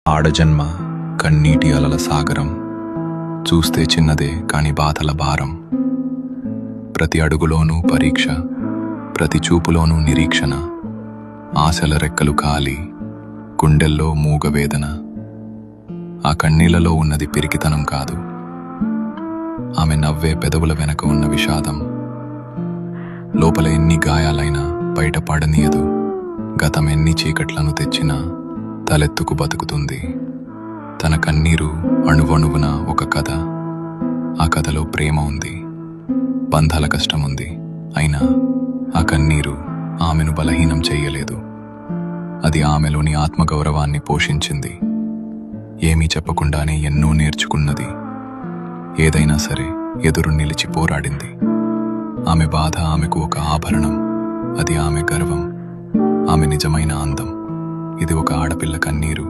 ఆడజన్మ కన్నీటి అలల సాగరం, చూస్తే చిన్నదే కాని బాధల భారం. ప్రతి అడుగులోనూ పరీక్ష, ప్రతి చూపులోనూ నిరీక్షణ. ఆశల రెక్కలు కాలి, గుండెల్లో మూగవేదన. ఆ కన్నీళ్లలో ఉన్నది పిరికితనం కాదు, ఆమె నవ్వే పెదవుల వెనక ఉన్న విషాదం. లోపల ఎన్ని గాయాలైనా బయట పడనీయదు, గతం ఎన్ని చీకట్లను తెచ్చినా తలెత్తుకు బతుకుతుంది. తన కన్నీరు అణువణువున ఒక కథ. ఆ కథలో ప్రేమ ఉంది, బంధాల కష్టముంది. అయినా ఆ కన్నీరు ఆమెను బలహీనం చెయ్యలేదు. అది ఆమెలోని ఆత్మగౌరవాన్ని పోషించింది. ఏమీ చెప్పకుండానే ఎన్నో నేర్చుకున్నది. ఏదైనా సరే ఎదురు నిలిచి పోరాడింది. ఆమె బాధ ఆమెకు ఒక ఆభరణం, అది ఆమె గర్వం, ఆమె నిజమైన అందం. ఇది ఒక ఆడపిల్ల కన్నీరు.